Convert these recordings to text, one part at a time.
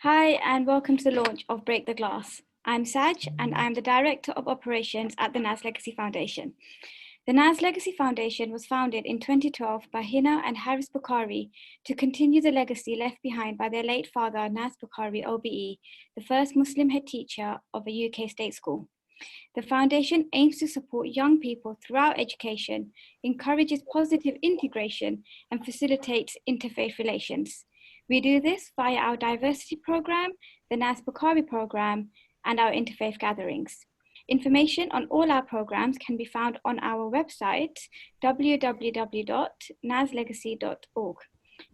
Hi, and welcome to the launch of Break the Glass. I'm Saj, and I'm the Director of Operations at the NAS Legacy Foundation. The NAS Legacy Foundation was founded in 2012 by Hina and Haris Bukhari to continue the legacy left behind by their late father, Nas Bukhari OBE, the first Muslim head teacher of a UK state school. The foundation aims to support young people throughout education, encourages positive integration, and facilitates interfaith relations. We do this via our diversity program, the Nas Bukhari program, and our interfaith gatherings. Information on all our programs can be found on our website, www.naslegacy.org.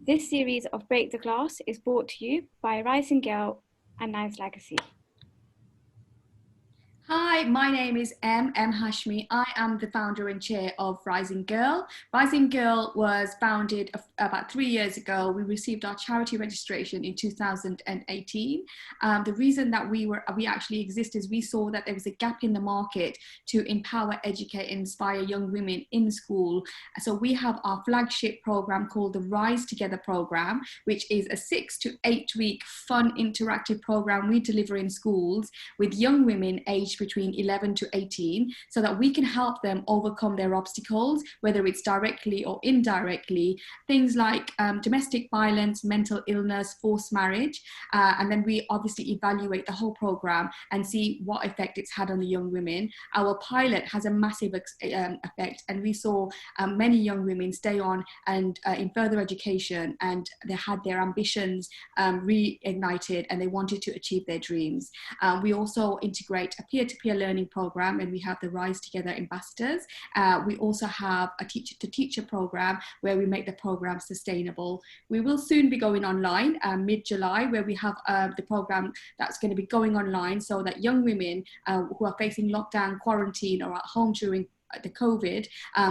This series of Break the Glass is brought to you by Rising Girl and NAS Legacy. Hi, my name is M Hashmi. I am the founder and chair of Rising Girl. Rising Girl was founded about 3 years ago. We received our charity registration in 2018. The reason that we actually exist is we saw that there was a gap in the market to empower, educate, and inspire young women in school. So we have our flagship program called the Rise Together program, which is a 6 to 8 week fun interactive program we deliver in schools with young women aged between 11 to 18, so that we can help them overcome their obstacles, whether it's directly or indirectly, things like domestic violence, mental illness, forced marriage, and then we obviously evaluate the whole program and see what effect it's had on the young women. Our pilot has a massive effect, and we saw many young women stay on and in further education, and they had their ambitions reignited and they wanted to achieve their dreams. We also integrate a peer-to-peer learning program, and we have the Rise Together ambassadors. We also have a teacher-to-teacher program where we make the program sustainable. We will soon be going online mid-July, where we have the program that's going to be going online so that young women who are facing lockdown, quarantine, or at home during the COVID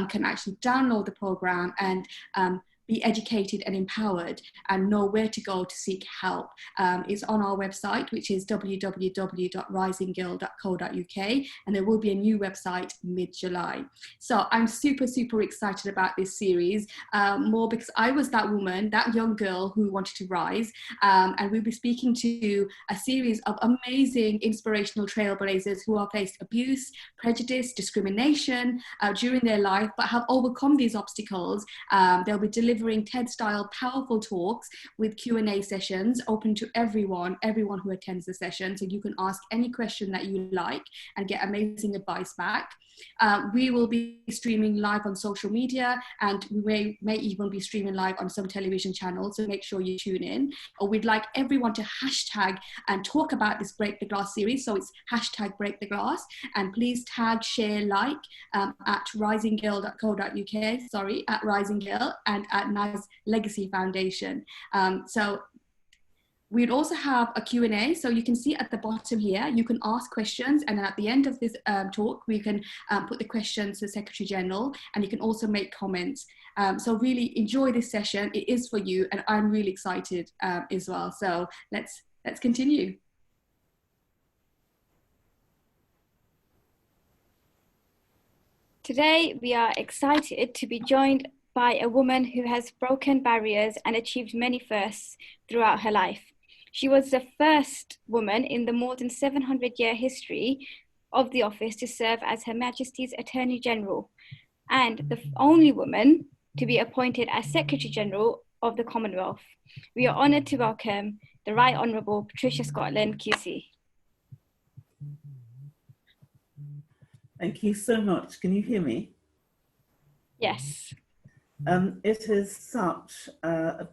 can actually download the program and be educated and empowered and know where to go to seek help. It's on our website, which is www.risinggirl.co.uk, and there will be a new website mid-July. So I'm super, super excited about this series, more because I was that woman, that young girl who wanted to rise, and we'll be speaking to a series of amazing, inspirational trailblazers who have faced abuse, prejudice, discrimination during their life, but have overcome these obstacles. They'll be delivering TED-style powerful talks with Q&A sessions open to everyone who attends the session. So you can ask any question that you like and get amazing advice back. We will be streaming live on social media, and we may even be streaming live on some television channels, so make sure you tune in. Or we'd like everyone to hashtag and talk about this Break the Glass series, so it's hashtag Break the Glass, and please tag, share, like at risinggirl.co.uk, at Rising Girl, and at NAS Legacy Foundation. So we'd also have a Q&A, so you can see at the bottom here, you can ask questions, and then at the end of this talk, we can put the questions to the Secretary General, and you can also make comments. So really enjoy this session. It is for you, and I'm really excited as well. So let's continue. Today, we are excited to be joined by a woman who has broken barriers and achieved many firsts throughout her life. She was the first woman in the more than 700-year history of the office to serve as Her Majesty's Attorney General, and the only woman to be appointed as Secretary General of the Commonwealth. We are honoured to welcome the Right Honourable Patricia Scotland, QC. Thank you so much. Can you hear me? Yes. It is such a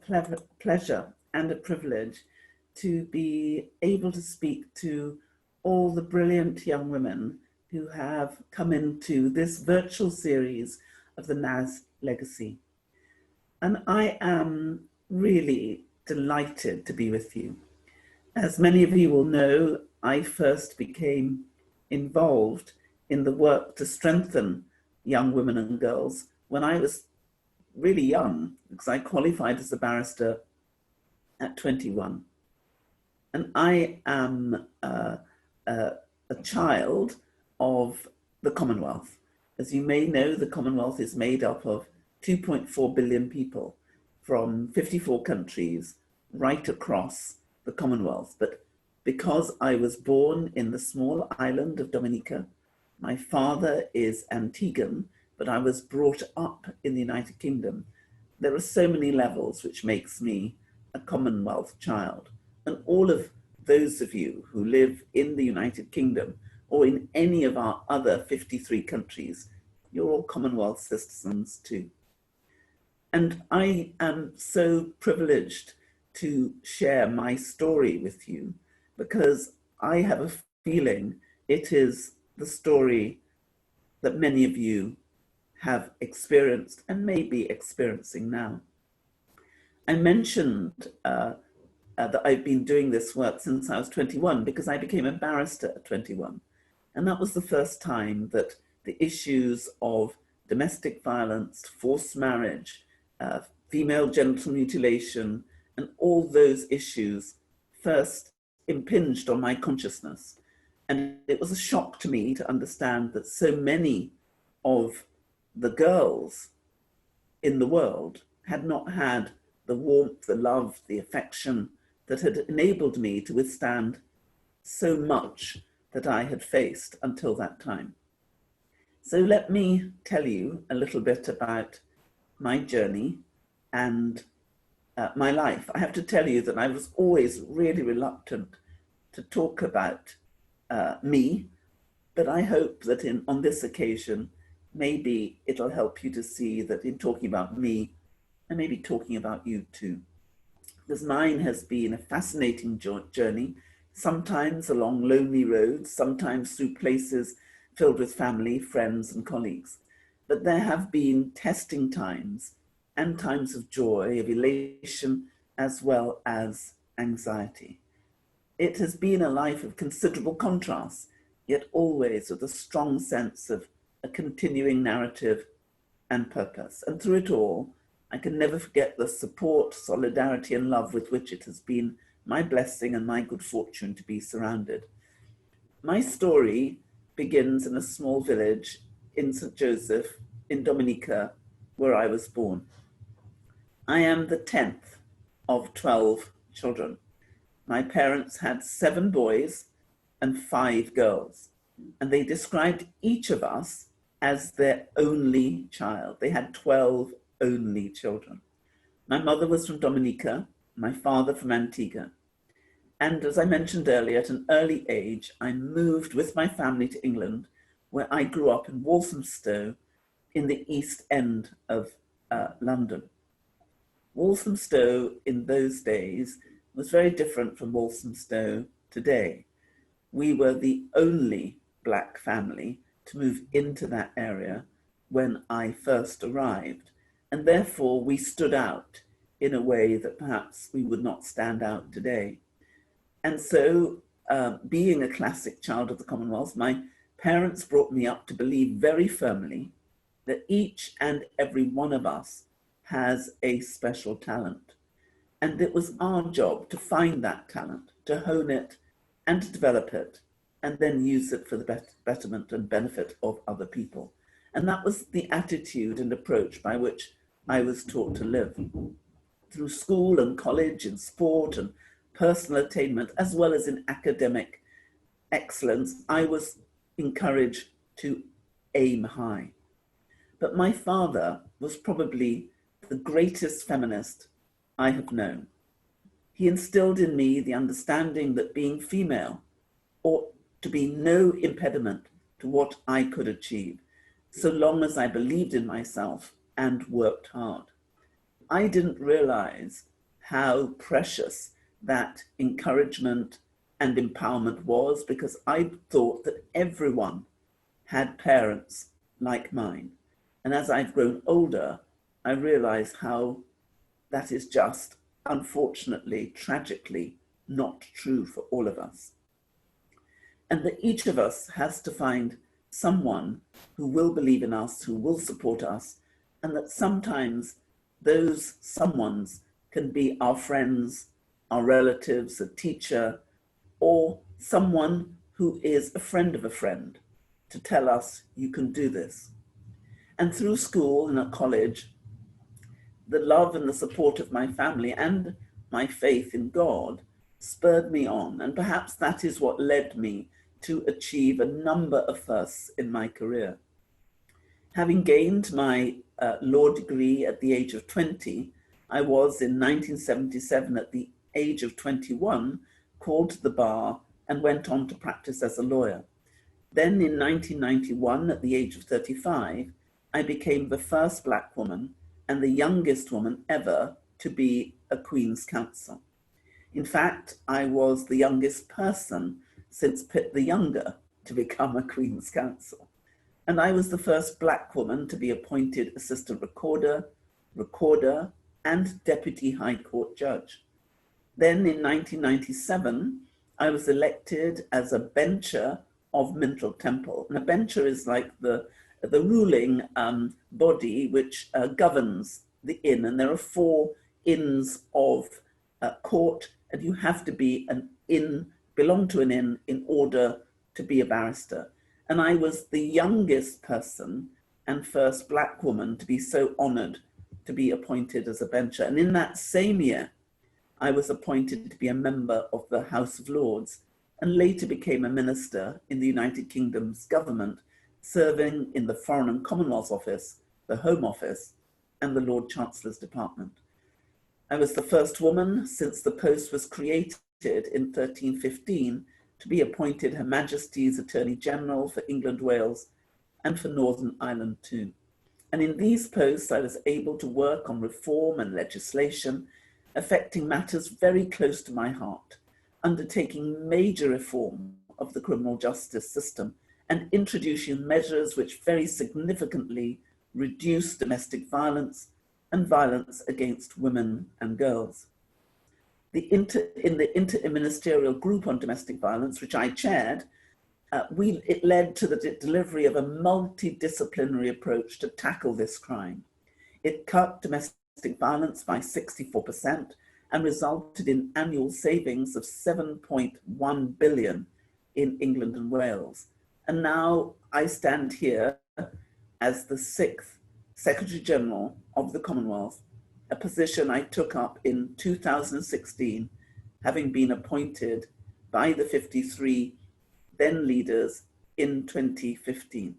pleasure and a privilege to be able to speak to all the brilliant young women who have come into this virtual series of the NAS Legacy. And I am really delighted to be with you. As many of you will know, I first became involved in the work to strengthen young women and girls when I was really young, because I qualified as a barrister at 21. And I am a child of the Commonwealth. As you may know, the Commonwealth is made up of 2.4 billion people from 54 countries right across the Commonwealth, but because I was born in the small island of Dominica, my father is Antiguan, but I was brought up in the United Kingdom. There are so many levels which makes me a Commonwealth child. And all of those of you who live in the United Kingdom or in any of our other 53 countries, you're all Commonwealth citizens too. And I am so privileged to share my story with you because I have a feeling it is the story that many of you have experienced and may be experiencing now. I mentioned that I've been doing this work since I was 21 because I became a barrister at 21. And that was the first time that the issues of domestic violence, forced marriage, female genital mutilation, and all those issues first impinged on my consciousness. And it was a shock to me to understand that so many of the girls in the world had not had the warmth, the love, the affection that had enabled me to withstand so much that I had faced until that time. So let me tell you a little bit about my journey and my life. I have to tell you that I was always really reluctant to talk about me, but I hope that on this occasion, maybe it'll help you to see that in talking about me, I may be talking about you too. Because mine has been a fascinating journey, sometimes along lonely roads, sometimes through places filled with family, friends, and colleagues. But there have been testing times and times of joy, of elation, as well as anxiety. It has been a life of considerable contrast, yet always with a strong sense of a continuing narrative and purpose. And through it all, I can never forget the support, solidarity, and love with which it has been my blessing and my good fortune to be surrounded. My story begins in a small village in St. Joseph in Dominica, where I was born. I am the 10th of 12 children. My parents had 7 boys and 5 girls, and they described each of us as their only child. They had 12 only children. My mother was from Dominica, my father from Antigua. And as I mentioned earlier, at an early age, I moved with my family to England, where I grew up in Walthamstow in the East End of London. Walthamstow in those days was very different from Walthamstow today. We were the only Black family to move into that area when I first arrived. And therefore we stood out in a way that perhaps we would not stand out today. And so being a classic child of the Commonwealth, my parents brought me up to believe very firmly that each and every one of us has a special talent. And it was our job to find that talent, to hone it and to develop it, and then use it for the betterment and benefit of other people. And that was the attitude and approach by which I was taught to live. Through school and college, in sport and personal attainment, as well as in academic excellence, I was encouraged to aim high. But my father was probably the greatest feminist I have known. He instilled in me the understanding that being female ought to be no impediment to what I could achieve, so long as I believed in myself and worked hard. I didn't realize how precious that encouragement and empowerment was, because I thought that everyone had parents like mine. And as I've grown older, I realize how that is just, unfortunately, tragically, not true for all of us. And that each of us has to find someone who will believe in us, who will support us, and that sometimes those someones can be our friends, our relatives, a teacher, or someone who is a friend of a friend to tell us you can do this. And through school and at college, the love and the support of my family and my faith in God spurred me on, and perhaps that is what led me to achieve a number of firsts in my career. Having gained my law degree at the age of 20, I was in 1977 at the age of 21 called to the bar and went on to practice as a lawyer. Then in 1991, at the age of 35, I became the first Black woman and the youngest woman ever to be a Queen's Counsel. In fact, I was the youngest person since Pitt the Younger to become a Queen's Counsel. And I was the first Black woman to be appointed Assistant Recorder, Recorder, and Deputy High Court Judge. Then in 1997, I was elected as a bencher of Minto Temple. And a bencher is like the ruling body which governs the inn. And there are 4 inns of court, and you have to be belong to an inn in order to be a barrister. And I was the youngest person and first Black woman to be so honored to be appointed as a bencher. And in that same year, I was appointed to be a member of the House of Lords and later became a minister in the United Kingdom's government, serving in the Foreign and Commonwealth Office, the Home Office, and the Lord Chancellor's Department. I was the first woman since the post was created in 1315 to be appointed Her Majesty's Attorney General for England, Wales, and for Northern Ireland too. And in these posts, I was able to work on reform and legislation affecting matters very close to my heart, undertaking major reform of the criminal justice system and introducing measures which very significantly reduce domestic violence and violence against women and girls. In the Interministerial Group on Domestic Violence, which I chaired, it led to the delivery of a multidisciplinary approach to tackle this crime. It cut domestic violence by 64% and resulted in annual savings of 7.1 billion in England and Wales. And now I stand here as the 6th Secretary General of the Commonwealth, a position I took up in 2016, having been appointed by the 53 then leaders in 2015.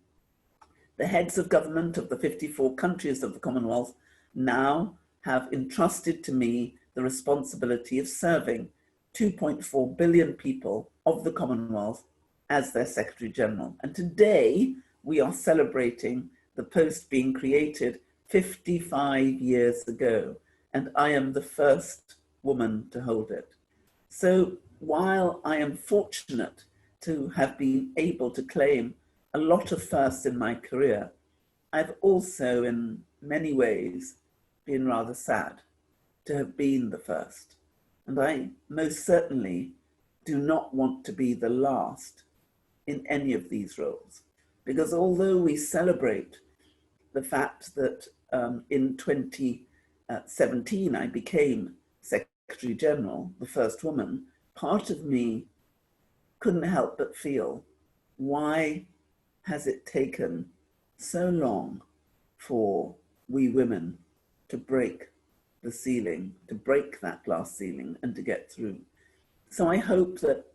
The heads of government of the 54 countries of the Commonwealth now have entrusted to me the responsibility of serving 2.4 billion people of the Commonwealth as their Secretary General. And today we are celebrating the post being created 55 years ago, and I am the first woman to hold it. So while I am fortunate to have been able to claim a lot of firsts in my career, I've also in many ways been rather sad to have been the first. And I most certainly do not want to be the last in any of these roles, because although we celebrate the fact that in 2017 I became Secretary General, the first woman, part of me couldn't help but feel, why has it taken so long for we women to break the ceiling, to break that glass ceiling and to get through? So I hope that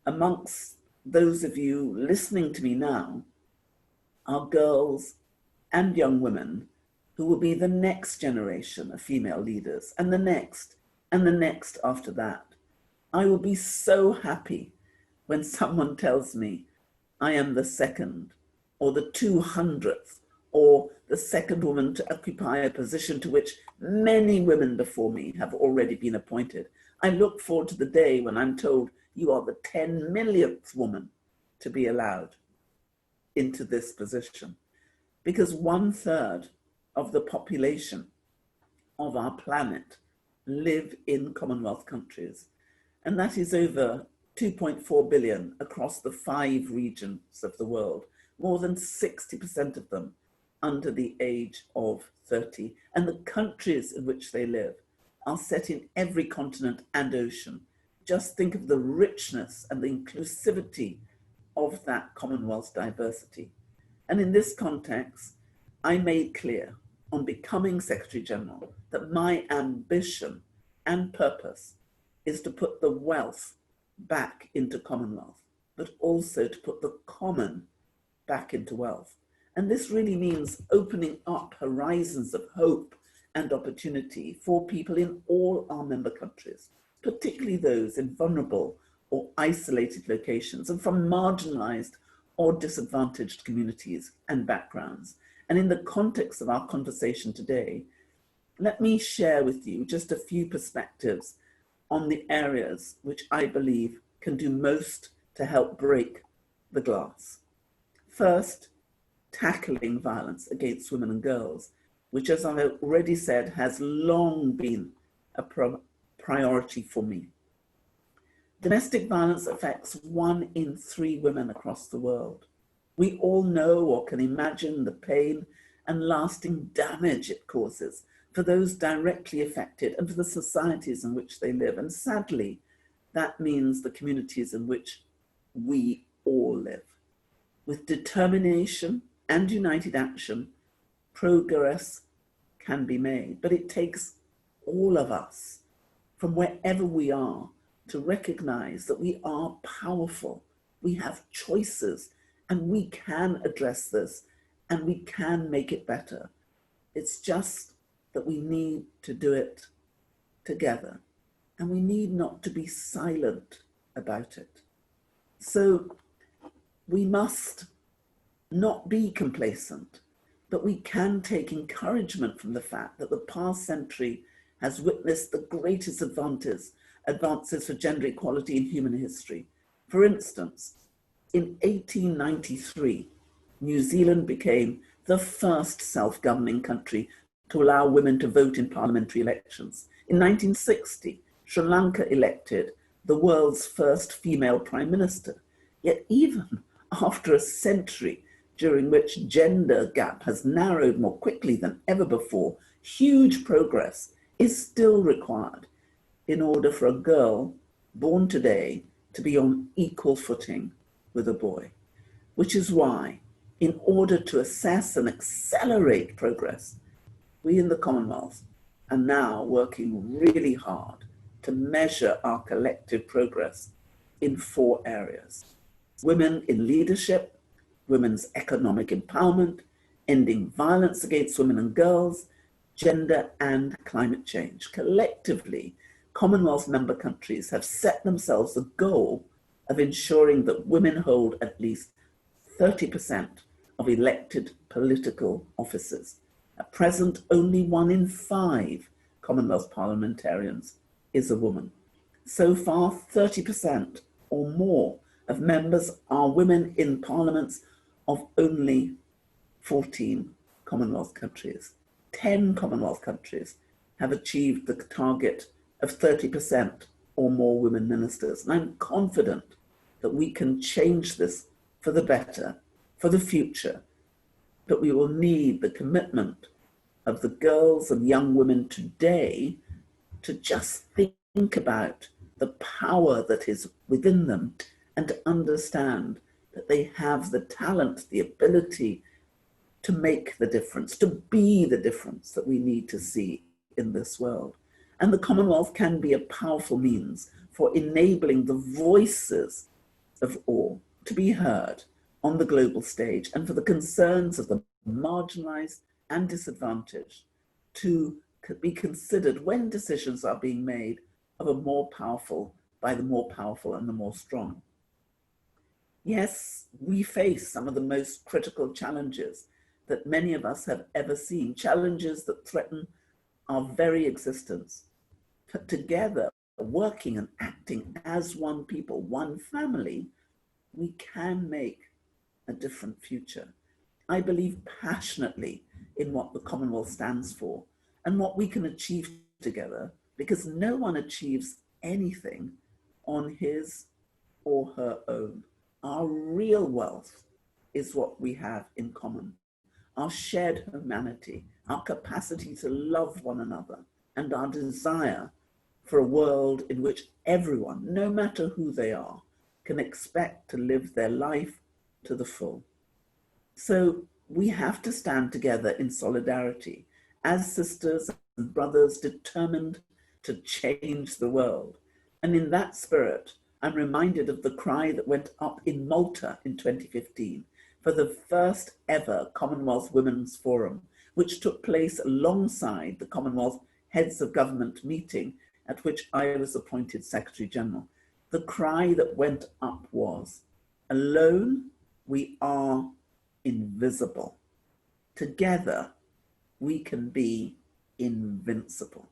amongst those of you listening to me now are girls and young women who will be the next generation of female leaders, and the next after that. I will be so happy when someone tells me I am the second or the 200th or the second woman to occupy a position to which many women before me have already been appointed. I look forward to the day when I'm told you are the 10 millionth woman to be allowed into this position, because 1/3 of the population of our planet live in Commonwealth countries, and that is over 2.4 billion across the 5 regions of the world, more than 60% of them under the age of 30. And the countries in which they live are set in every continent and ocean. Just think of the richness and the inclusivity of that Commonwealth's diversity. And in this context, I made clear on becoming Secretary General that my ambition and purpose is to put the wealth back into commonwealth, but also to put the common back into wealth. And this really means opening up horizons of hope and opportunity for people in all our member countries, particularly those in vulnerable or isolated locations and from marginalized or disadvantaged communities and backgrounds. And in the context of our conversation today, let me share with you just a few perspectives on the areas which I believe can do most to help break the glass. First, tackling violence against women and girls, which, as I've already said, has long been a priority for me. Domestic violence affects 1 in 3 women across the world. We all know or can imagine the pain and lasting damage it causes for those directly affected and for the societies in which they live. And sadly, that means the communities in which we all live. With determination and united action, progress can be made, but it takes all of us from wherever we are to recognize that we are powerful, we have choices, and we can address this and we can make it better. It's just that we need to do it together, and we need not to be silent about it. So we must not be complacent, but we can take encouragement from the fact that the past century has witnessed the greatest advances for gender equality in human history. For instance, in 1893, New Zealand became the first self-governing country to allow women to vote in parliamentary elections. In 1960, Sri Lanka elected the world's first female prime minister. Yet even after a century during which gender gap has narrowed more quickly than ever before, huge progress is still required in order for a girl born today to be on equal footing with a boy. Which is why, in order to assess and accelerate progress, we in the Commonwealth are now working really hard to measure our collective progress in 4 areas: women in leadership, women's economic empowerment, ending violence against women and girls, gender and climate change. Collectively, Commonwealth member countries have set themselves the goal of ensuring that women hold at least 30% of elected political offices. At present, only 1 in 5 Commonwealth parliamentarians is a woman. So far, 30% or more of members are women in parliaments of only 14 Commonwealth countries. 10 Commonwealth countries have achieved the target of 30% or more women ministers. And I'm confident that we can change this for the better, for the future, but we will need the commitment of the girls and young women today to just think about the power that is within them and to understand that they have the talent, the ability to make the difference, to be the difference that we need to see in this world. And the Commonwealth can be a powerful means for enabling the voices of all to be heard on the global stage and for the concerns of the marginalized and disadvantaged to be considered when decisions are being made of a more powerful, by the more powerful and the more strong. Yes, we face some of the most critical challenges that many of us have ever seen, challenges that threaten our very existence. But together, working and acting as one people, one family, we can make a different future. I believe passionately in what the Commonwealth stands for and what we can achieve together, because no one achieves anything on his or her own. Our real wealth is what we have in common: our shared humanity, our capacity to love one another, and our desire for a world in which everyone, no matter who they are, can expect to live their life to the full. So we have to stand together in solidarity as sisters and brothers determined to change the world. And in that spirit, I'm reminded of the cry that went up in Malta in 2015 for the first ever Commonwealth Women's Forum, which took place alongside the Commonwealth Heads of Government meeting at which I was appointed Secretary General. The cry that went up was, alone we are invisible. Together we can be invincible.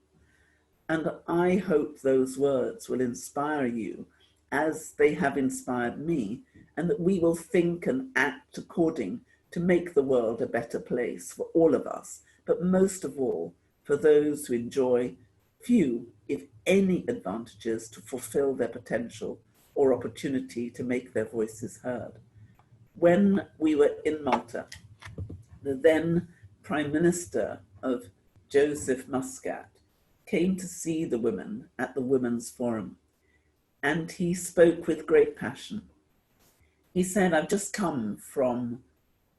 And I hope those words will inspire you as they have inspired me, and that we will think and act according to make the world a better place for all of us, but most of all for those who enjoy few, if any, advantages to fulfill their potential or opportunity to make their voices heard. When we were in Malta, the then Prime Minister of Joseph Muscat came to see the women at the Women's Forum, and he spoke with great passion. He said, I've just come from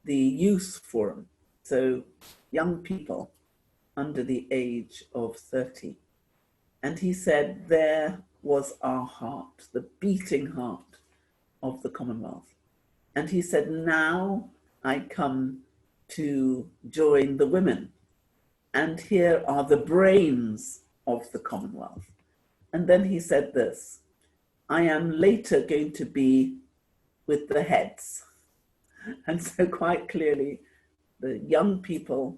the Youth Forum, so young people under the age of 30. And he said, there was our heart, the beating heart of the Commonwealth. And he said, now I come to join the women. And here are the brains of the Commonwealth. And then he said this, I am later going to be with the heads. And so quite clearly, the young people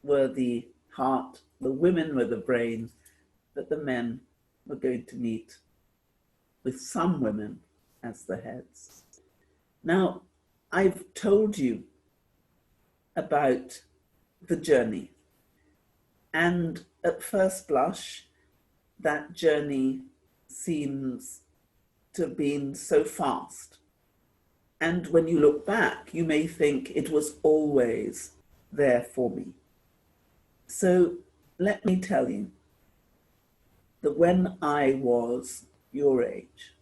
were the heart, the women were the brain, but the men were going to meet with some women as the heads. Now, I've told you about the journey. And at first blush, that journey seems to have been so fast. And when you look back, you may think it was always there for me. So let me tell you that when I was your age,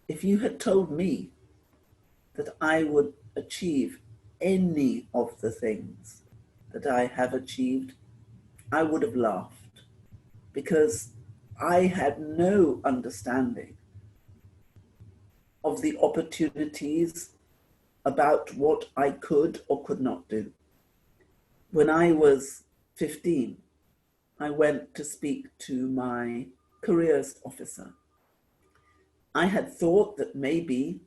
if you had told me that I would achieve any of the things that I have achieved, I would have laughed, because I had no understanding of the opportunities about what I could or could not do. When I was 15, I went to speak to my careers officer. I had thought that maybe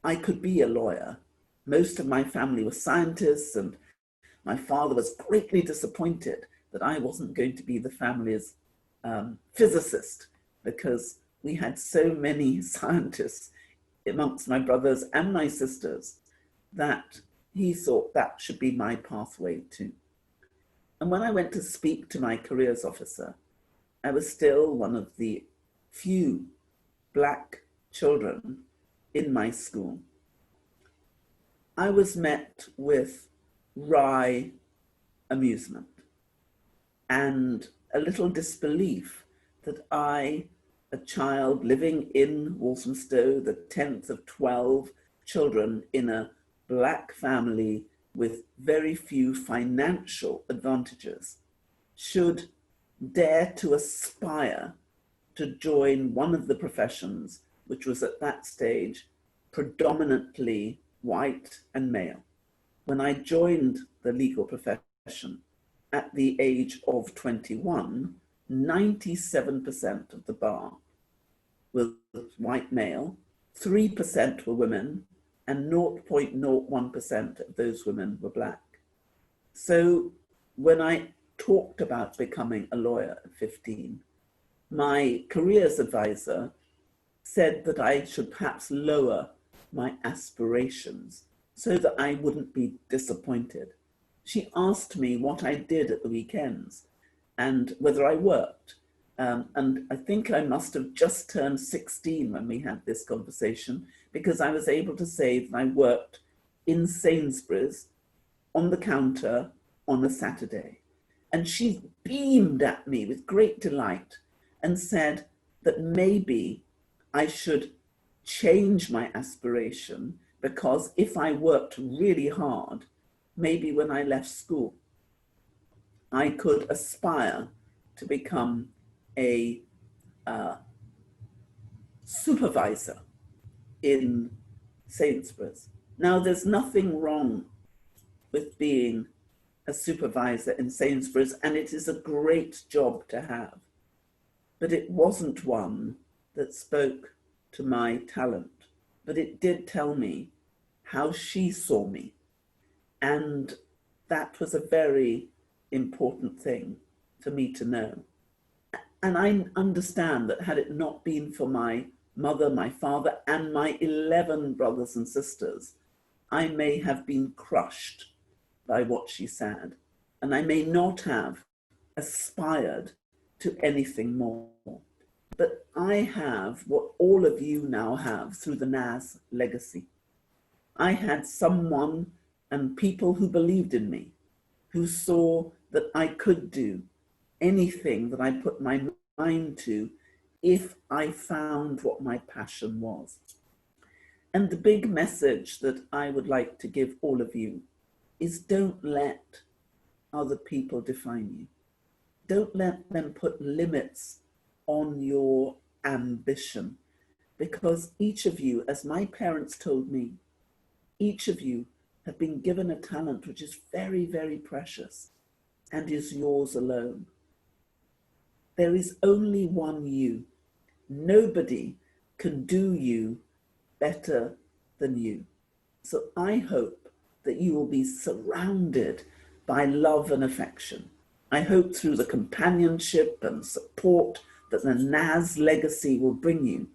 I could be a lawyer. Most of my family were scientists, and my father was greatly disappointed that I wasn't going to be the family's physicist, because we had so many scientists amongst my brothers and my sisters that he thought that should be my pathway too. And when I went to speak to my careers officer, I was still one of the few Black children in my school. I was met with wry amusement and a little disbelief that I, a child living in Walthamstow, the 10th of 12 children in a Black family with very few financial advantages, should dare to aspire to join one of the professions which was at that stage predominantly white and male. When I joined the legal profession at the age of 21, 97% of the bar was white male, 3% were women, and 0.01% of those women were Black. So when I talked about becoming a lawyer at 15, my careers advisor said that I should perhaps lower my aspirations so that I wouldn't be disappointed. She asked me what I did at the weekends and whether I worked. And I think I must have just turned 16 when we had this conversation, because I was able to say that I worked in Sainsbury's on the counter on a Saturday. And she beamed at me with great delight and said that maybe I should change my aspiration, because if I worked really hard, maybe when I left school, I could aspire to become a supervisor in Sainsbury's. Now, there's nothing wrong with being a supervisor in Sainsbury's, and it is a great job to have. But it wasn't one that spoke to my talent, but it did tell me how she saw me. And that was a very important thing for me to know. And I understand that had it not been for my mother, my father, and my 11 brothers and sisters, I may have been crushed by what she said, and I may not have aspired to anything more. But I have what all of you now have through the NAS legacy. I had someone and people who believed in me, who saw that I could do anything that I put my mind to if I found what my passion was. And the big message that I would like to give all of you is don't let other people define you. Don't let them put limits on your ambition, because each of you, as my parents told me, each of you have been given a talent which is very, very precious and is yours alone. There is only one you. Nobody can do you better than you. So I hope that you will be surrounded by love and affection. I hope through the companionship and support that the NAS legacy will bring you,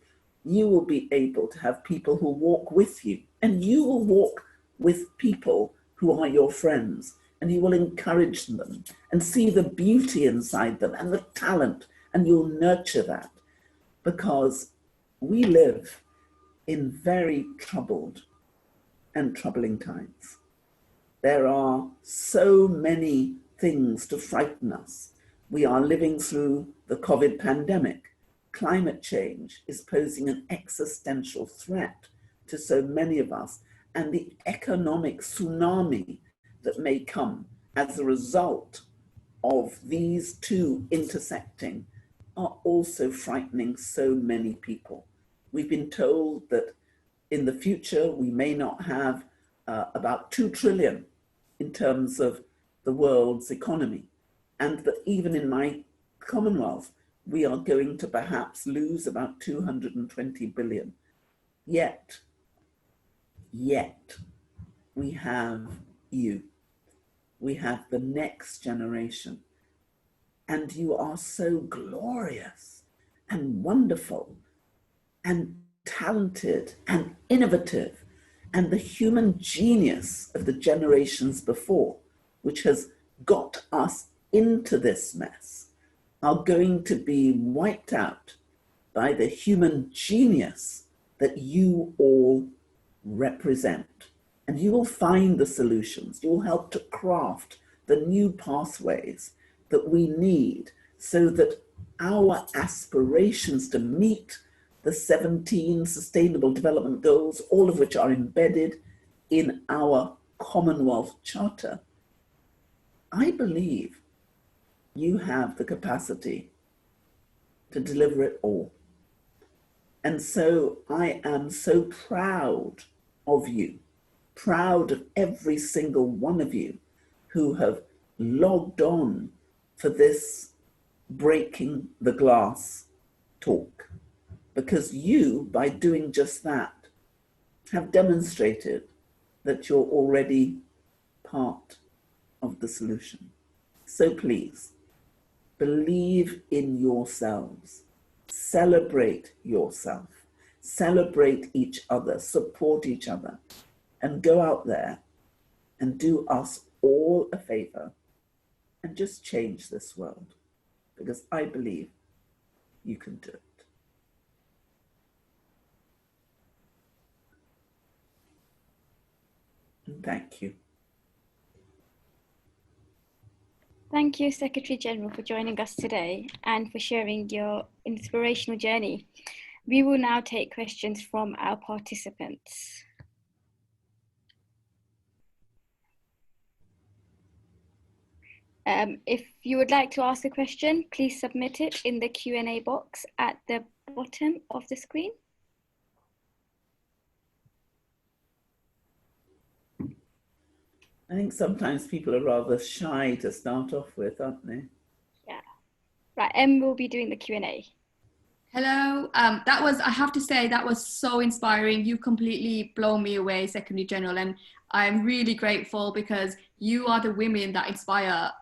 you will be able to have people who walk with you, and you will walk with people who are your friends, and you will encourage them and see the beauty inside them and the talent, and you'll nurture that, because we live in very troubled and troubling times. There are so many things to frighten us. We are living through the COVID pandemic. Climate change is posing an existential threat to so many of us, and the economic tsunami that may come as a result of these two intersecting are also frightening so many people. We've been told that in the future we may not have about 2 trillion in terms of the world's economy, and that even in my Commonwealth we are going to perhaps lose about 220 billion. Yet we have you. We have the next generation, and you are so glorious and wonderful and talented and innovative, and the human genius of the generations before, which has got us into this mess, are going to be wiped out by the human genius that you all represent. And you will find the solutions. You will help to craft the new pathways that we need so that our aspirations to meet the 17 Sustainable Development Goals, all of which are embedded in our Commonwealth Charter, I believe you have the capacity to deliver it all. And so I am so proud of you, proud of every single one of you who have logged on for this Breaking the Glass talk, because you, by doing just that, have demonstrated that you're already part of the solution. So please, believe in yourselves, celebrate yourself, celebrate each other, support each other, and go out there and do us all a favor and just change this world, because I believe you can do it. And thank you. Thank you, Secretary General, for joining us today and for sharing your inspirational journey. We will now take questions from our participants. If you would like to ask a question, please submit it in the Q&A box at the bottom of the screen. I think sometimes people are rather shy to start off with, aren't they? Yeah. Right, Em will be doing the Q&A. Hello, that was, I have to say, that was so inspiring. You completely blown me away, Secretary General, and I'm really grateful because you are the women that inspire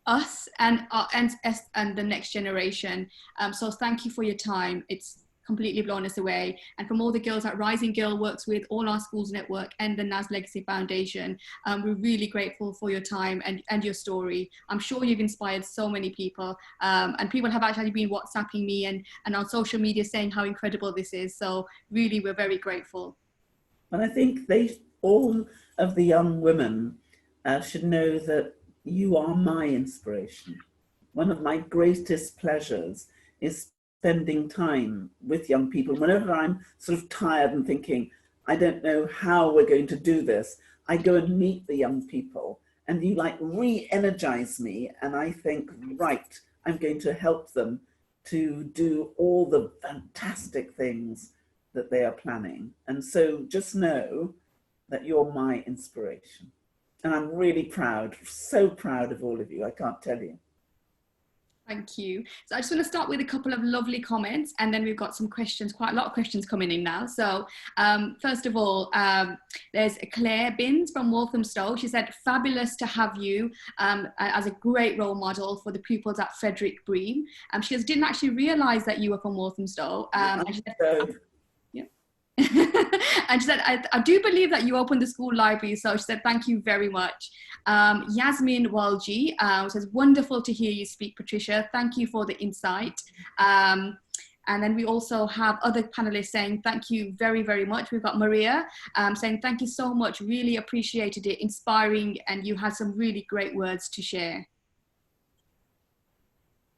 us and the next generation. So thank you for your time. It's completely blown us away. And from all the girls that Rising Girl works with, all our schools network and the NAS Legacy Foundation, we're really grateful for your time and your story. I'm sure you've inspired so many people, and people have actually been WhatsApping me and on social media saying how incredible this is. So really, we're very grateful. And I think all of the young women should know that you are my inspiration. One of my greatest pleasures is spending time with young people. Whenever I'm sort of tired and thinking, I don't know how we're going to do this, I go and meet the young people and you like re-energize me. And I think, right, I'm going to help them to do all the fantastic things that they are planning. And so just know that you're my inspiration. And I'm really proud, so proud of all of you. I can't tell you. Thank you. So I just want to start with a couple of lovely comments, and then we've got some questions, quite a lot of questions coming in now. So first of all, there's Claire Binns from Walthamstow. She said, fabulous to have you as a great role model for the pupils at Frederick Bream. She says, didn't actually realise that you were from Walthamstow. And she said, and she said, I do believe that you opened the school library. So she said, thank you very much. Yasmin Walji says, wonderful to hear you speak, Patricia. Thank you for the insight. And then we also have other panelists saying, thank you very, very much. We've got Maria saying, thank you so much. Really appreciated it, inspiring. And you had some really great words to share.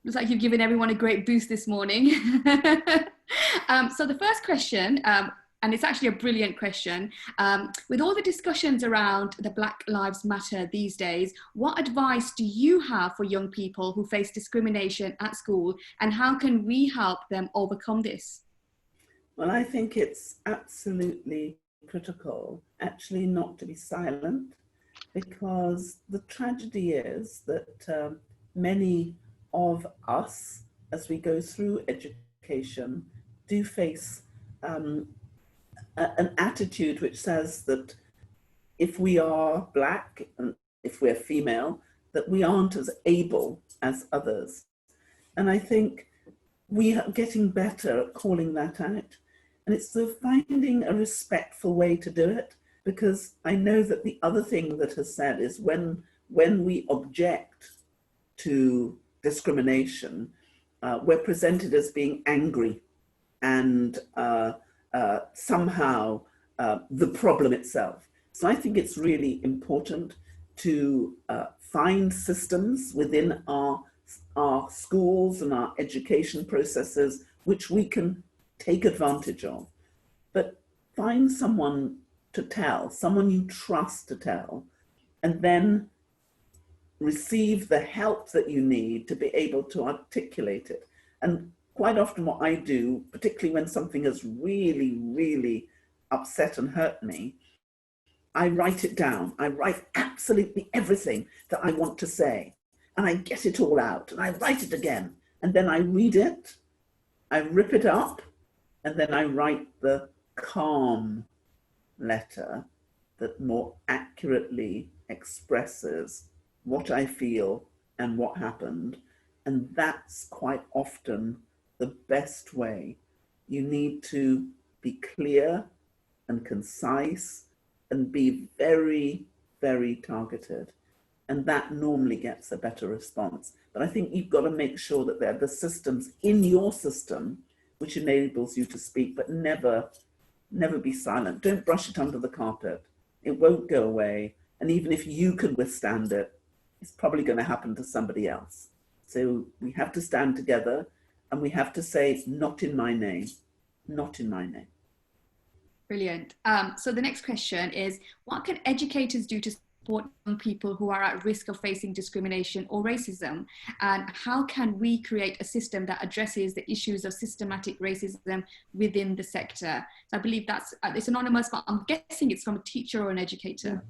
Looks like you've given everyone a great boost this morning. So the first question, and it's actually a brilliant question. With all the discussions around the Black Lives Matter these days, what advice do you have for young people who face discrimination at school, and how can we help them overcome this? Well, I think it's absolutely critical actually not to be silent, because the tragedy is that many of us, as we go through education, do face an attitude which says that if we are Black and if we're female, that we aren't as able as others. And I think we are getting better at calling that out. And it's the finding a respectful way to do it, because I know that the other thing that has said is when we object to discrimination, we're presented as being angry and somehow the problem itself. So I think it's really important to find systems within our schools and our education processes which we can take advantage of. But find someone to tell, someone you trust to tell, and then receive the help that you need to be able to articulate it. And quite often what I do, particularly when something has really, really upset and hurt me, I write it down. I write absolutely everything that I want to say, and I get it all out, and I write it again, and then I read it, I rip it up, and then I write the calm letter that more accurately expresses what I feel and what happened. And that's quite often the best way. You need to be clear and concise and be very, very targeted. And that normally gets a better response. But I think you've got to make sure that there are the systems in your system which enables you to speak, but never be silent. Don't brush it under the carpet. It won't go away. And even if you can withstand it, it's probably going to happen to somebody else. So we have to stand together, and we have to say, not in my name, not in my name. Brilliant. So the next question is, what can educators do to support young people who are at risk of facing discrimination or racism? And how can we create a system that addresses the issues of systematic racism within the sector? So I believe it's anonymous, but I'm guessing it's from a teacher or an educator.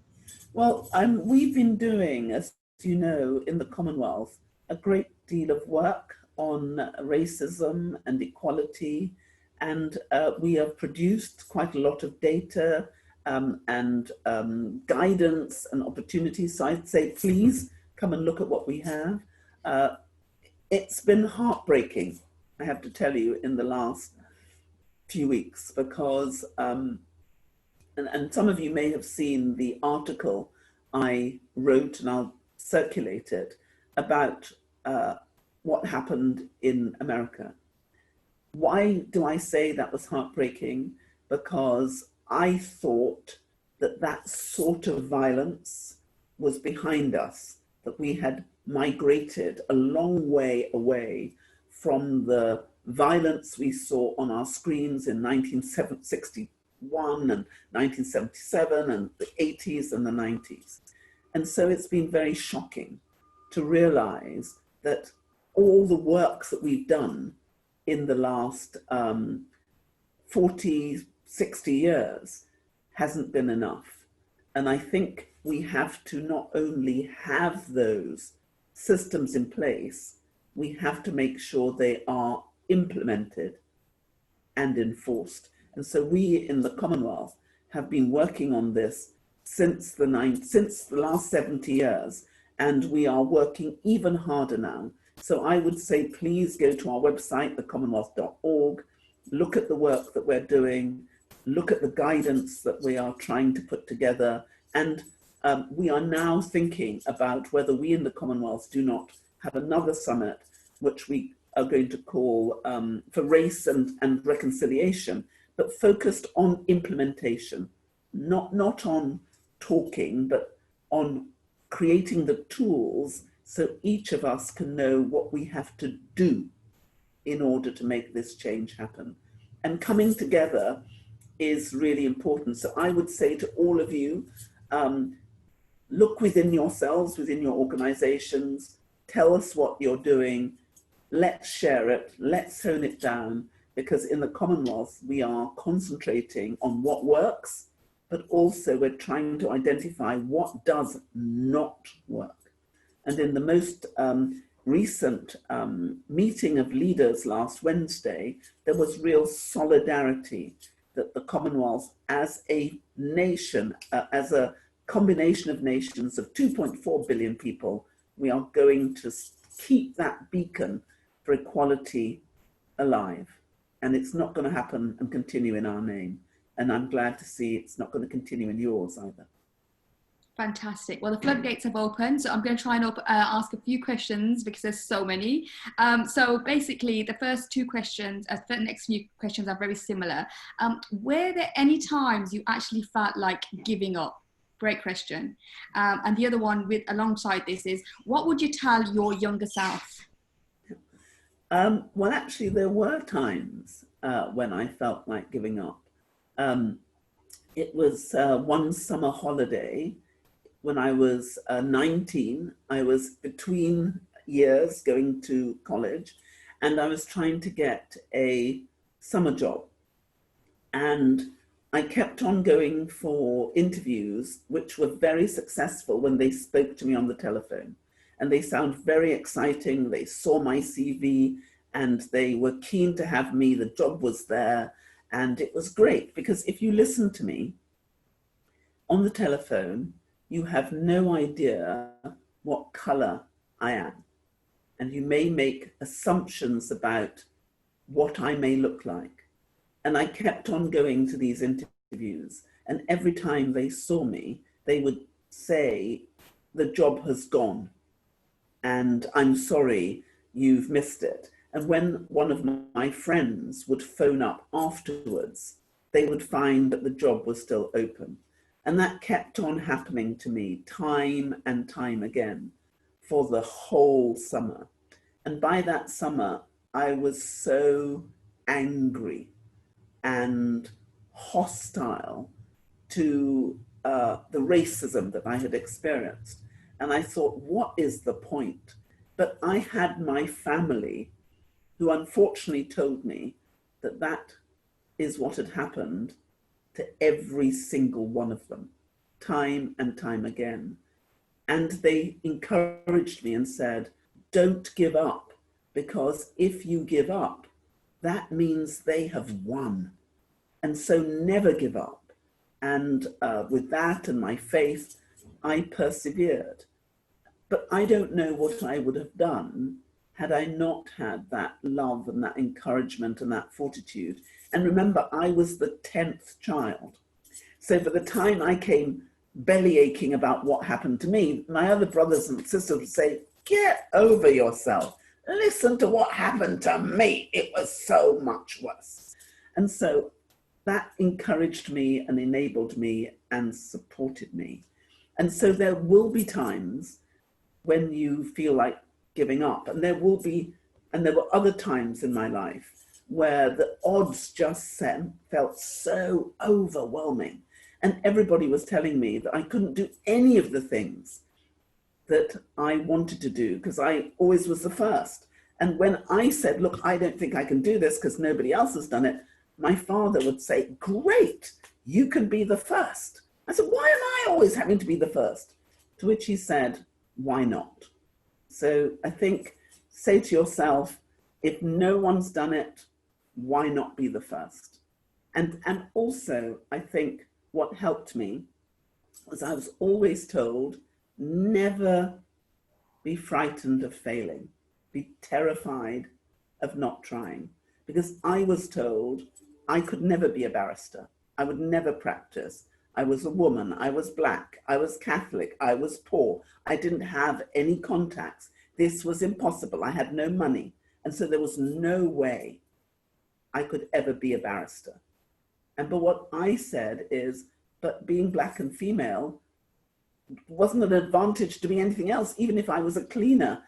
Well, we've been doing, as you know, in the Commonwealth, a great deal of work on racism and equality, and we have produced quite a lot of data and guidance and opportunities. So I'd say, please come and look at what we have. It's been heartbreaking, I have to tell you, in the last few weeks, because and some of you may have seen the article I wrote, and I'll circulate it, about what happened in America. Why do I say that was heartbreaking? Because I thought that that sort of violence was behind us, that we had migrated a long way away from the violence we saw on our screens in 1961 and 1977 and the 80s and the 90s. And so it's been very shocking to realize that all the work that we've done in the last 40, 60 years hasn't been enough. And I think we have to not only have those systems in place, we have to make sure they are implemented and enforced. And so we in the Commonwealth have been working on this since the last 70 years, and we are working even harder now. So I would say, please go to our website, thecommonwealth.org, look at the work that we're doing, look at the guidance that we are trying to put together. And we are now thinking about whether we in the Commonwealth do not have another summit, which we are going to call for race and reconciliation, but focused on implementation, not on talking, but on creating the tools so each of us can know what we have to do in order to make this change happen. And coming together is really important. So I would say to all of you, look within yourselves, within your organizations, tell us what you're doing, let's share it, let's hone it down, because in the Commonwealth, we are concentrating on what works, but also we're trying to identify what does not work. And in the most recent meeting of leaders last Wednesday, there was real solidarity that the Commonwealth as a nation, as a combination of nations of 2.4 billion people, we are going to keep that beacon for equality alive. And it's not going to happen and continue in our name. And I'm glad to see it's not going to continue in yours either. Fantastic. Well, the floodgates have opened, so I'm going to try and ask a few questions because there's so many. So basically, the first two questions, the next few questions are very similar. Were there any times you actually felt like giving up? Great question. And the other one alongside this is, what would you tell your younger self? Well, actually, there were times when I felt like giving up. It was one summer holiday when I was 19. I was between years going to college, and I was trying to get a summer job. And I kept on going for interviews, which were very successful when they spoke to me on the telephone. And they sound very exciting. They saw my CV and they were keen to have me. The job was there. And it was great because if you listen to me on the telephone, you have no idea what color I am. And you may make assumptions about what I may look like. And I kept on going to these interviews. And every time they saw me, they would say, the job has gone. And I'm sorry, you've missed it. And when one of my friends would phone up afterwards, they would find that the job was still open. And that kept on happening to me time and time again for the whole summer. And by that summer, I was so angry and hostile to the racism that I had experienced. And I thought, what is the point? But I had my family who unfortunately told me that that is what had happened to every single one of them. time and time again. And they encouraged me and said, don't give up, because if you give up, that means they have won. And so never give up. And with that and my faith, I persevered. But I don't know what I would have done had I not had that love and that encouragement and that fortitude. And remember, I was the 10th child. So by the time I came belly aching about what happened to me, my other brothers and sisters would say, get over yourself. Listen to what happened to me. It was so much worse. And so that encouraged me and enabled me and supported me. And so there will be times when you feel like giving up, and there were other times in my life where the odds just felt so overwhelming, and everybody was telling me that I couldn't do any of the things that I wanted to do because I always was the first. And when I said, look, I don't think I can do this because nobody else has done it, my father would say, great, you can be the first. I said, why am I always having to be the first? To which he said, why not? So I think, say to yourself, if no one's done it, why not be the first? And also, I think what helped me was I was always told, never be frightened of failing, be terrified of not trying. Because I was told I could never be a barrister. I would never practice. I was a woman, I was Black, I was Catholic, I was poor. I didn't have any contacts. This was impossible. I had no money. And so there was no way I could ever be a barrister. But what I said is, but being Black and female wasn't an advantage to be anything else. Even if I was a cleaner,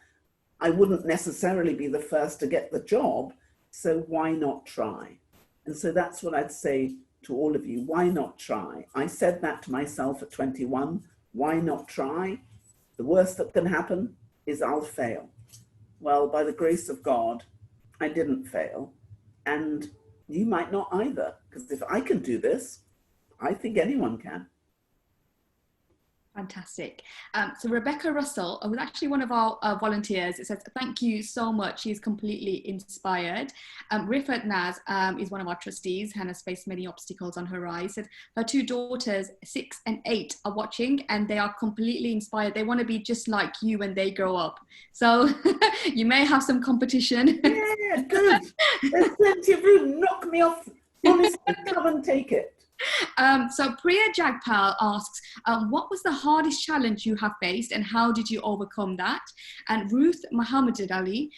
I wouldn't necessarily be the first to get the job. So why not try? And so that's what I'd say to all of you. Why not try? I said that to myself at 21. Why not try? The worst that can happen is I'll fail. Well, by the grace of God, I didn't fail. And you might not either, because if I can do this, I think anyone can. Fantastic. So Rebecca Russell was actually one of our volunteers. It says, thank you so much. She's completely inspired. Rifat Naz is one of our trustees and has faced many obstacles on her rise. Said her two daughters, 6 and 8, are watching and they are completely inspired. They want to be just like you when they grow up. So you may have some competition. Yeah, good. There's plenty of room. Knock me off. Honestly, come and take it. So Priya Jagpal asks, what was the hardest challenge you have faced and how did you overcome that? And Ruth Muhammad Ali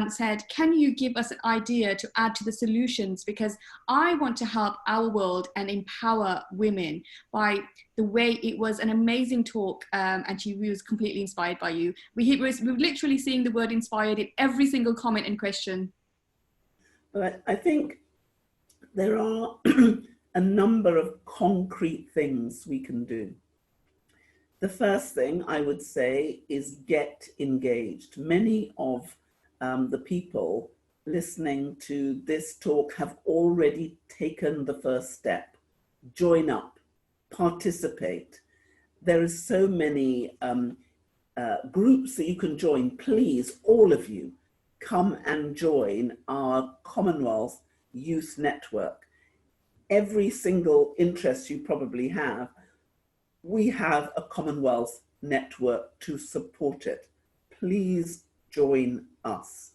said, can you give us an idea to add to the solutions? Because I want to help our world and empower women. By the way, it was an amazing talk and she was completely inspired by you. We're literally seeing the word inspired in every single comment and question. But I think there are a number of concrete things we can do. The first thing I would say is get engaged. Many of the people listening to this talk have already taken the first step. Join up, participate. There are so many groups that you can join. Please, all of you, come and join our Commonwealth Youth Network. Every single interest you probably have, we have a Commonwealth network to support it. Please join us.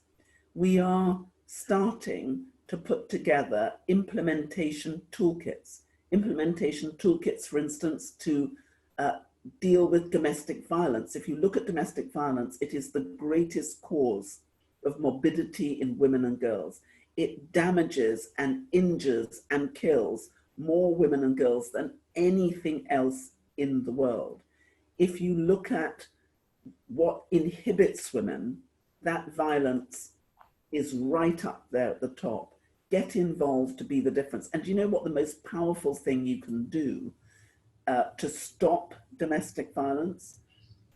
We are starting to put together implementation toolkits. Implementation toolkits, for instance, to deal with domestic violence. If you look at domestic violence, it is the greatest cause of morbidity in women and girls. It damages and injures and kills more women and girls than anything else in the world. If you look at what inhibits women, that violence is right up there at the top. Get involved to be the difference. And do you know what the most powerful thing you can do to stop domestic violence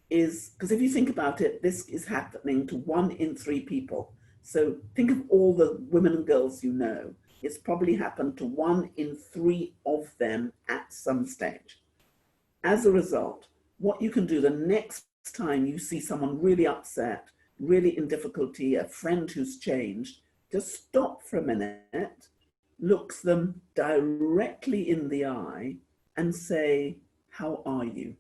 is? Because if you think about it, this is happening to 1 in 3 people. So think of all the women and girls you know. It's probably happened to 1 in 3 of them at some stage. As a result, what you can do the next time you see someone really upset, really in difficulty, a friend who's changed, just stop for a minute, look them directly in the eye and say, how are you?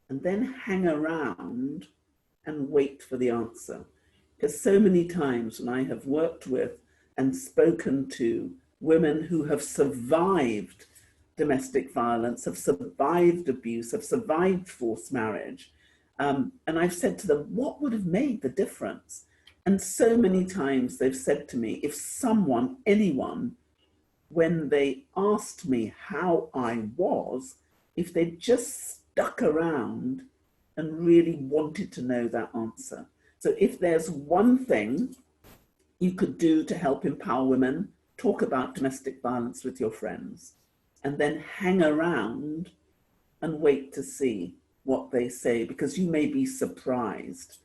And then hang around and wait for the answer. Because so many times when I have worked with and spoken to women who have survived domestic violence, have survived abuse, have survived forced marriage, and I've said to them, what would have made the difference? And so many times they've said to me, if someone, anyone, when they asked me how I was, if they just stuck around and really wanted to know that answer. So if there's one thing you could do to help empower women, talk about domestic violence with your friends, and then hang around and wait to see what they say, because you may be surprised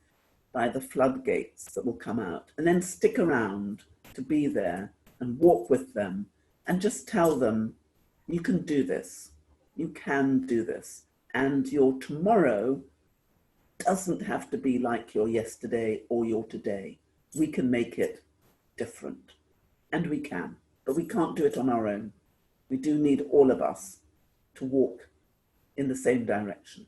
by the floodgates that will come out. And then stick around to be there and walk with them and just tell them, you can do this, you can do this. And your tomorrow doesn't have to be like your yesterday or your today. We can make it different, and we can, but we can't do it on our own. We do need all of us to walk in the same direction.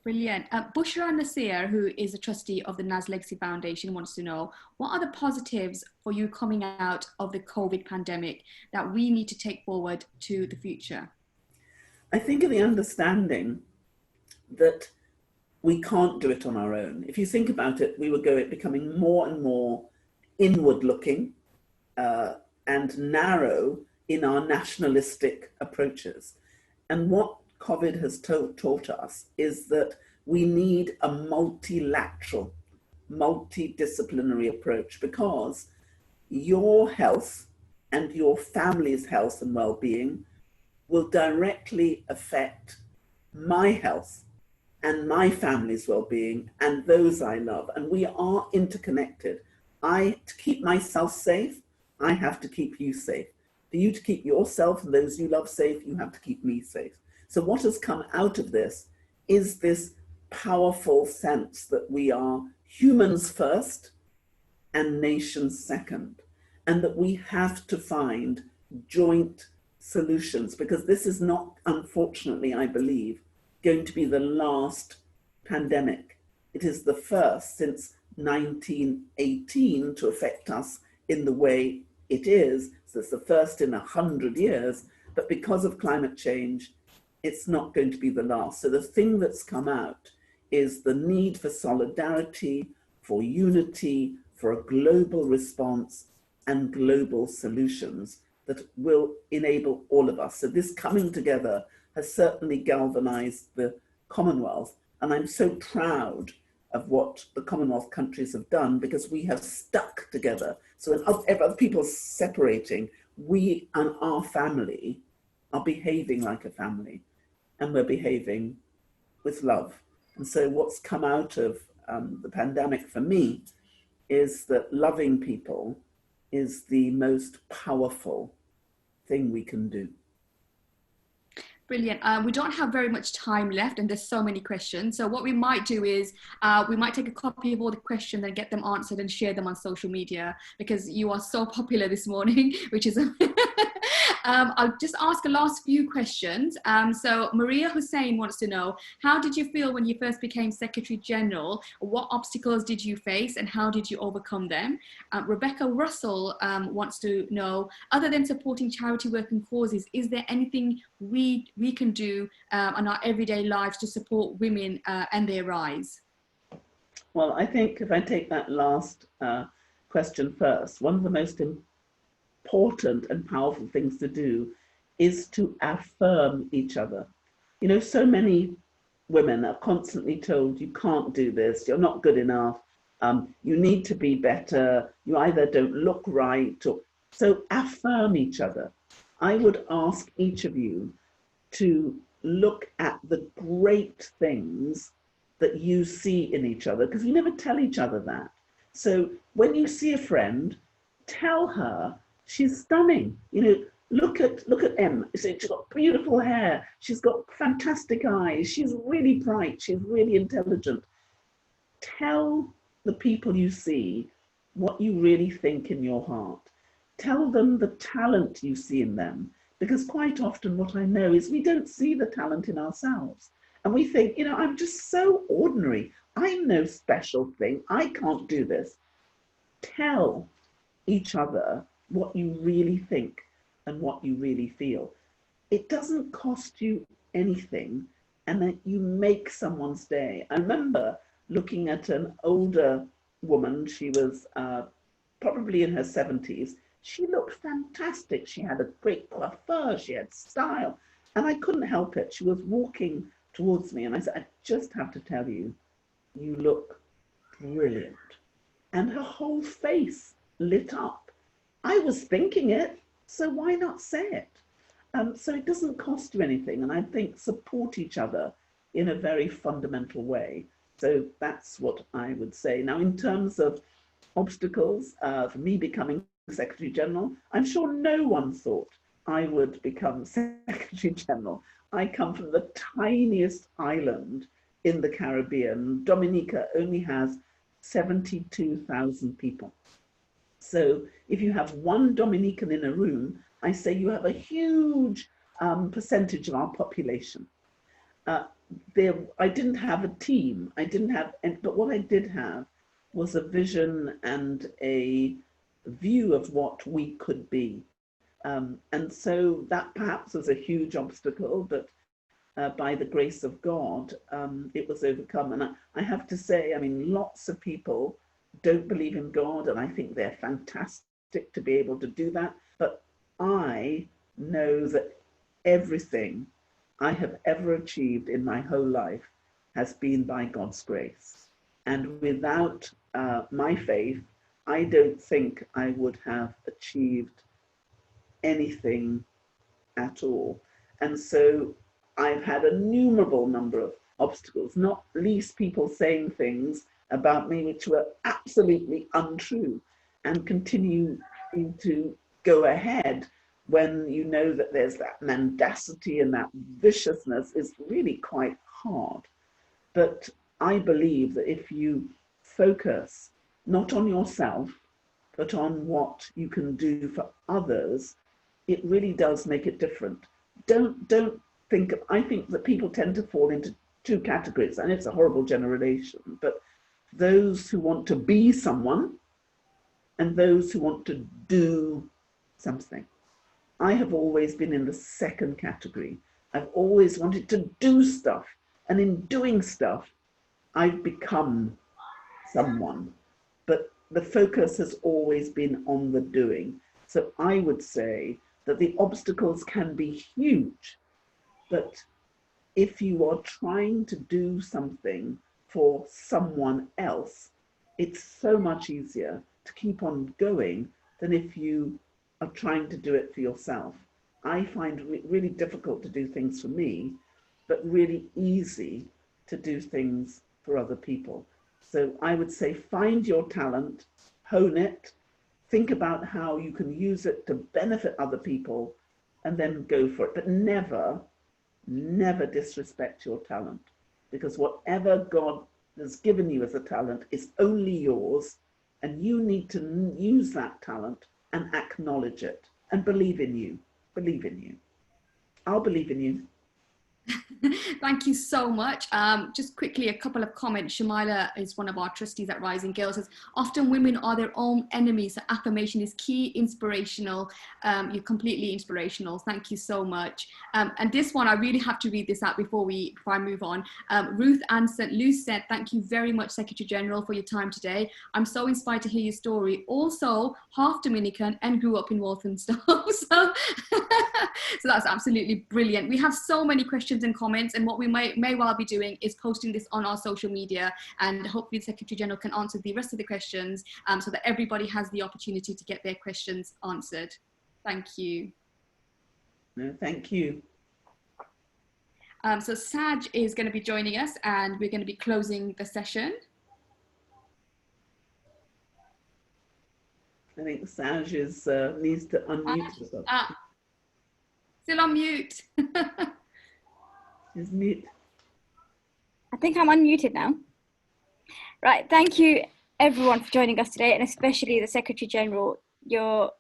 Brilliant. Bushra Nasir, who is a trustee of the NAS Legacy Foundation, wants to know, what are the positives for you coming out of the COVID pandemic that we need to take forward to the future? I think of the understanding that we can't do it on our own. If you think about it, we were becoming more and more inward looking and narrow in our nationalistic approaches. And what COVID has taught us is that we need a multilateral, multidisciplinary approach, because your health and your family's health and well-being will directly affect my health and my family's well-being and those I love. And we are interconnected. To keep myself safe, I have to keep you safe. For you to keep yourself and those you love safe, you have to keep me safe. So what has come out of this is this powerful sense that we are humans first and nations second, and that we have to find joint solutions, because this is not, unfortunately, I believe, going to be the last pandemic. It is the first since 1918 to affect us in the way it is. So it's the first in 100 years, but because of climate change, it's not going to be the last. So the thing that's come out is the need for solidarity, for unity, for a global response and global solutions that will enable all of us. So this coming together has certainly galvanized the Commonwealth. And I'm so proud of what the Commonwealth countries have done, because we have stuck together. So when other people separating, we and our family are behaving like a family, and we're behaving with love. And so what's come out of the pandemic for me is that loving people is the most powerful thing we can do. Brilliant. We don't have very much time left, and there's so many questions. So what we might do is we might take a copy of all the questions and get them answered and share them on social media, because you are so popular this morning, which is I'll just ask a last few questions. So Maria Hussein wants to know, how did you feel when you first became Secretary General? What obstacles did you face and how did you overcome them? Rebecca Russell wants to know, other than supporting charity work and causes, is there anything we can do on our everyday lives to support women and their rise? Well, I think if I take that last question first, one of the most important and powerful things to do is to affirm each other. You know, so many women are constantly told, you can't do this, you're not good enough, you need to be better, you either don't look right, so affirm each other. I would ask each of you to look at the great things that you see in each other, because we never tell each other that. So when you see a friend, tell her she's stunning. You know, look at Em. She's got beautiful hair. She's got fantastic eyes. She's really bright. She's really intelligent. Tell the people you see what you really think in your heart. Tell them the talent you see in them. Because quite often what I know is we don't see the talent in ourselves. And we think, you know, I'm just so ordinary. I'm no special thing. I can't do this. Tell each other what you really think and what you really feel. It doesn't cost you anything, and that you make someone's day. I remember looking at an older woman. She was probably in her 70s. She looked fantastic. She had a great coiffure. She had style. And I couldn't help it. She was walking towards me and I said, I just have to tell you, you look brilliant. And her whole face lit up. I was thinking it, so why not say it? So it doesn't cost you anything. And I think support each other in a very fundamental way. So that's what I would say. Now, in terms of obstacles for me becoming Secretary General, I'm sure no one thought I would become Secretary General. I come from the tiniest island in the Caribbean. Dominica only has 72,000 people. So if you have one Dominican in a room, I say you have a huge percentage of our population. I didn't have a team. But what I did have was a vision and a view of what we could be. And so that perhaps was a huge obstacle, but by the grace of God, it was overcome. And I have to say, I mean, lots of people don't believe in God, and I think they're fantastic to be able to do that. But I know that everything I have ever achieved in my whole life has been by God's grace. And without my faith, I don't think I would have achieved anything at all. And so I've had a innumerable number of obstacles, not least people saying things about me which were absolutely untrue, and continue to go ahead when you know that there's that mendacity and that viciousness is really quite hard. But I believe that if you focus not on yourself, but on what you can do for others, it really does make it different. I think that people tend to fall into two categories, and it's a horrible generalization, but those who want to be someone and those who want to do something. I have always been in the second category. I've always wanted to do stuff, and in doing stuff, I've become someone. But the focus has always been on the doing. So I would say that the obstacles can be huge, but if you are trying to do something for someone else, it's so much easier to keep on going than if you are trying to do it for yourself. I find it really difficult to do things for me, but really easy to do things for other people. So I would say find your talent, hone it, think about how you can use it to benefit other people, and then go for it. But never disrespect your talent, because whatever God has given you as a talent is only yours, and you need to use that talent and acknowledge it and believe in you. Believe in you. I'll believe in you. Thank you so much. Just quickly, a couple of comments. Shamila is one of our trustees at Rising Girls. Says, often women are their own enemies. So affirmation is key, inspirational. You're completely inspirational. Thank you so much. And this one, I really have to read this out before I move on. Ruth Ann St. Luce said, thank you very much, Secretary General, for your time today. I'm so inspired to hear your story. Also, half Dominican and grew up in Walthamstow. So that's absolutely brilliant. We have so many questions and comments, and what we may well be doing is posting this on our social media, and hopefully the Secretary General can answer the rest of the questions so that everybody has the opportunity to get their questions answered. Thank you. No, thank you. So Saj is going to be joining us, and we're going to be closing the session. I think Saj needs to unmute herself. Still on mute. Is mute. I think I'm unmuted now. Right, thank you everyone for joining us today, and especially the Secretary General. Your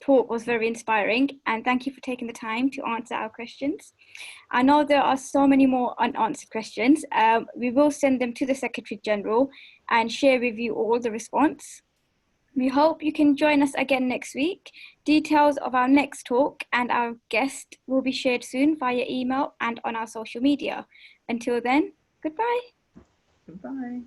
talk was very inspiring, and thank you for taking the time to answer our questions. I know there are so many more unanswered questions. We will send them to the Secretary General and share with you all the response. We hope you can join us again next week. Details of our next talk and our guest will be shared soon via email and on our social media. Until then, goodbye. Goodbye.